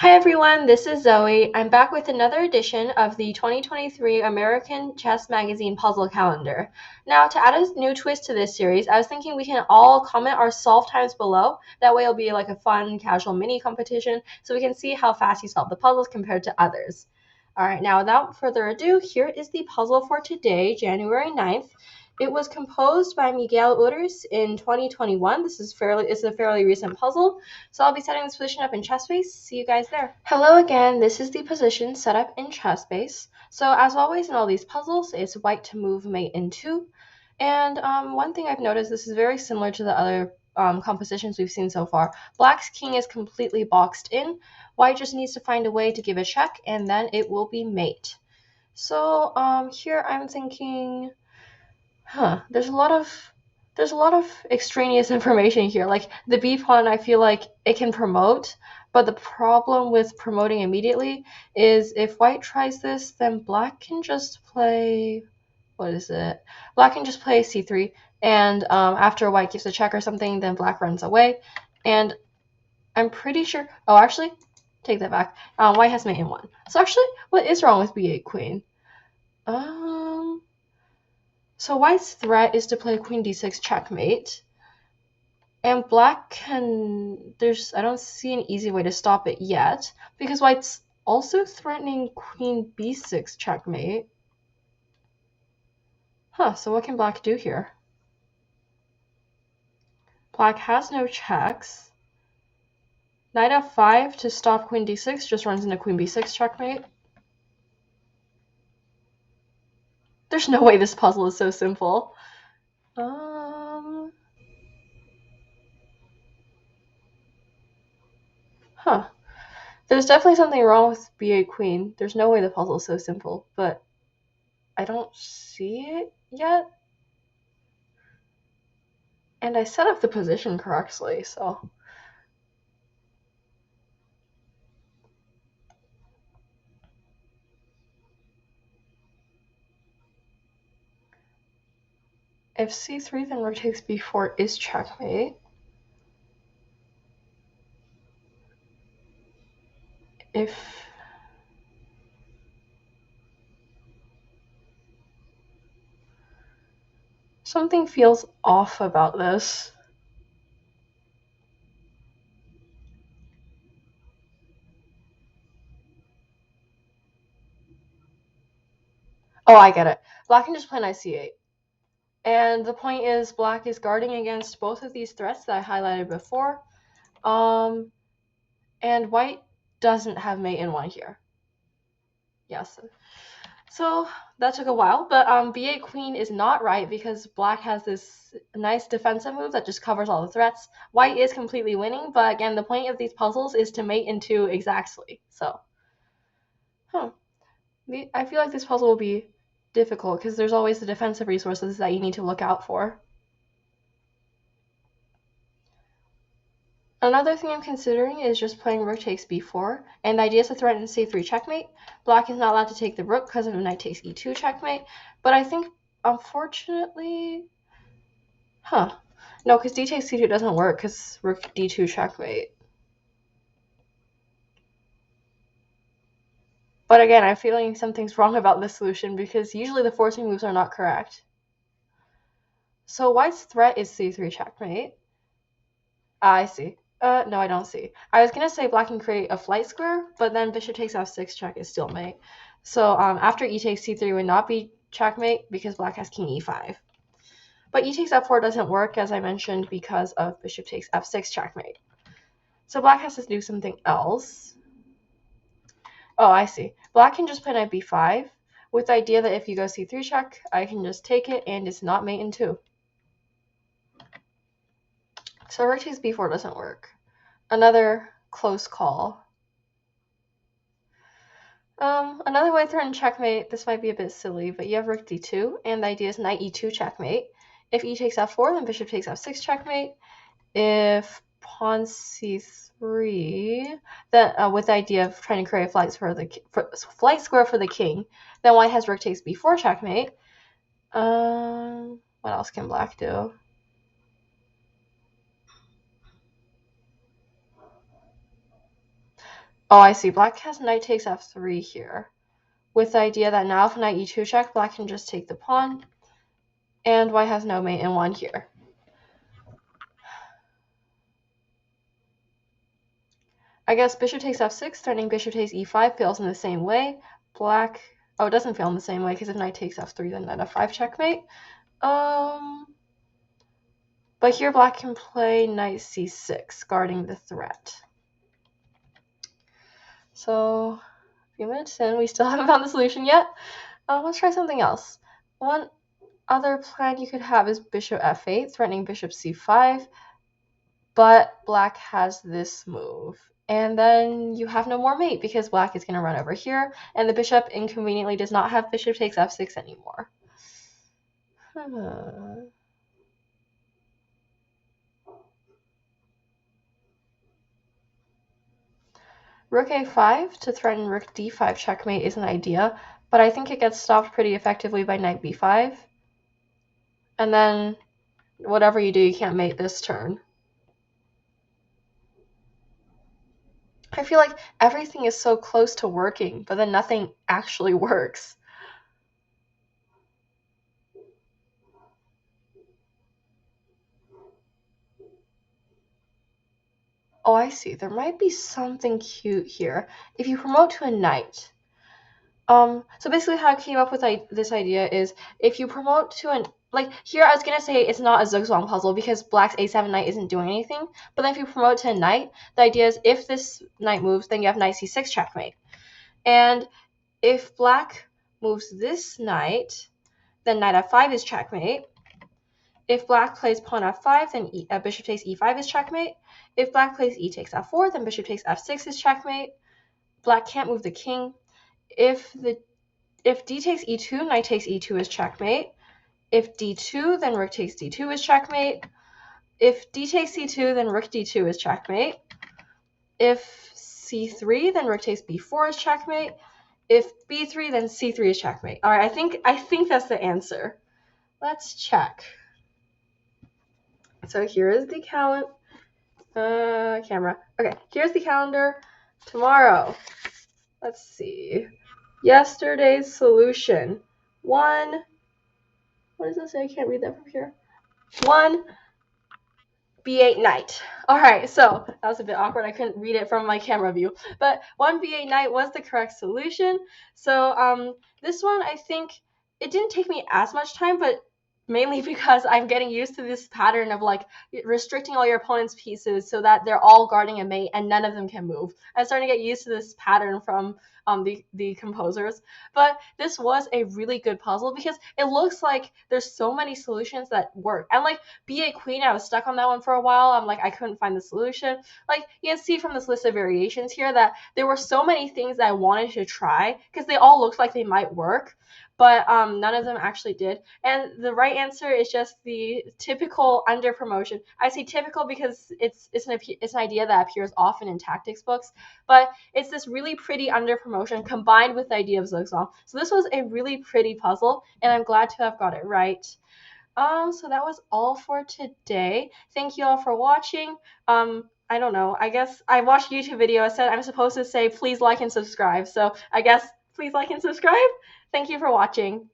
Hi everyone, this is Zoe. I'm back with another edition of the 2023 American Chess Magazine Puzzle Calendar. Now, to add a new twist to this series, I was thinking we can all comment our solve times below. That way it'll be like a fun, casual mini competition so we can see how fast you solve the puzzles compared to others. Alright, now without further ado, here is the puzzle for today, January 9th. It was composed by Miguel Uriz in 2021. It's a fairly recent puzzle. So I'll be setting this position up in ChessBase. See you guys there. Hello again, this is the position set up in ChessBase. So as always in all these puzzles, it's white to move mate in 2. And one thing I've noticed, this is very similar to the other compositions we've seen so far. Black's king is completely boxed in. White just needs to find a way to give a check, and then it will be mate. So here I'm thinking, there's a lot of extraneous information here. Like the B pawn, I feel like it can promote, but the problem with promoting immediately is if white tries this, then black can just play, what is it? Black can just play c3, and after white gives a check or something, then black runs away. And I'm pretty sure, oh, actually, take that back. White has mate in 1. So actually, what is wrong with b8 queen? So white's threat is to play queen d6 checkmate. And black can, I don't see an easy way to stop it yet, because white's also threatening queen b6 checkmate. So what can black do here? Black has no checks. Knight f5 to stop queen d6 just runs into queen b6 checkmate. There's no way this puzzle is so simple. There's definitely something wrong with b8 queen. There's no way the puzzle is so simple, but I don't see it yet. And I set up the position correctly, so. If c3, then rook takes b4 is checkmate. If something feels off about this. Oh, I get it. Black can just play knight c8. And the point is, black is guarding against both of these threats that I highlighted before. And white doesn't have mate in 1 here. Yes. So that took a while, but b8 queen is not right because black has this nice defensive move that just covers all the threats. White is completely winning, but again, the point of these puzzles is to mate in 2 exactly. So, I feel like this puzzle will be difficult because there's always the defensive resources that you need to look out for. Another thing I'm considering is just playing rook takes b4, and the idea is to threaten c3 checkmate. Black is not allowed to take the rook because of knight takes e2 checkmate, but I think, unfortunately, no, because d takes c2 doesn't work because rook d2 checkmate. But again, I'm feeling something's wrong about this solution because usually the forcing moves are not correct. So white's threat is c3 checkmate. I see. No, I don't see. I was gonna say black can create a flight square, but then bishop takes f6 check is still mate. So after e takes c3 would not be checkmate because black has king e5. But e takes f4 doesn't work, as I mentioned, because of bishop takes f6 checkmate. So black has to do something else. Oh, I see. Black can just play knight b5 with the idea that if you go c3 check, I can just take it and it's not mate in 2. So rook takes b4 doesn't work. Another close call. Another way to threaten checkmate, this might be a bit silly, but you have rook d2, and the idea is knight e2 checkmate. If e takes f4, then bishop takes f6 checkmate. If pawn c3, then with the idea of trying to create a flight square for the king, then white has rook takes b4 checkmate. What else can black do? Oh, I see. Black has knight takes f3 here, with the idea that now if knight e2 check, black can just take the pawn, and white has no mate in one here. I guess bishop takes f6, threatening bishop takes e5 fails in the same way. Black, oh, it doesn't fail in the same way because if knight takes f3, then knight f5 checkmate. But here black can play knight c6, guarding the threat. So, a few minutes in, we still haven't found the solution yet. Let's try something else. One other plan you could have is bishop f8, threatening bishop c5, but black has this move. And then you have no more mate because black is going to run over here, and the bishop inconveniently does not have bishop takes f6 anymore. Rook a5 to threaten rook d5 checkmate is an idea, but I think it gets stopped pretty effectively by knight b5. And then whatever you do, you can't mate this turn. I feel like everything is so close to working, but then nothing actually works. Oh, I see. There might be something cute here. If you promote to a knight. So basically how I came up with this idea is if you promote to an, like here I was going to say it's not a zugzwang puzzle because black's a7 knight isn't doing anything. But then if you promote to a knight, the idea is if this knight moves, then you have knight c6 checkmate. And if black moves this knight, then knight f5 is checkmate. If black plays pawn f5, then bishop takes e5 is checkmate. If black plays e takes f4, then bishop takes f6 is checkmate. Black can't move the king. If d takes e2, knight takes e2 is checkmate. If d2, then rook takes d2 is checkmate. If d takes c2, then rook d2 is checkmate. If c3, then rook takes b4 is checkmate. If b3, then c3 is checkmate. All right, I think that's the answer. Let's check. So here is the camera. Okay, here's the calendar. Tomorrow, let's see. Yesterday's solution. What does it say? I can't read that from here. 1 b8 knight. All right, so that was a bit awkward. I couldn't read it from my camera view, but 1 b8 knight was the correct solution. So this one, I think it didn't take me as much time, but mainly because I'm getting used to this pattern of like restricting all your opponent's pieces so that they're all guarding a mate and none of them can move. I'm starting to get used to this pattern from the composers. But this was a really good puzzle because it looks like there's so many solutions that work. And like b8 queen, I was stuck on that one for a while. I'm like, I couldn't find the solution. Like you can see from this list of variations here that there were so many things that I wanted to try because they all looked like they might work, but none of them actually did. And the right answer is just the typical under promotion. I say typical because it's an idea that appears often in tactics books, but it's this really pretty under promotion combined with the idea of zugzwang. So this was a really pretty puzzle, and I'm glad to have got it right. So that was all for today. Thank you all for watching. I don't know. I guess I watched a YouTube video. It said I'm supposed to say please like and subscribe. So I guess please like and subscribe. Thank you for watching.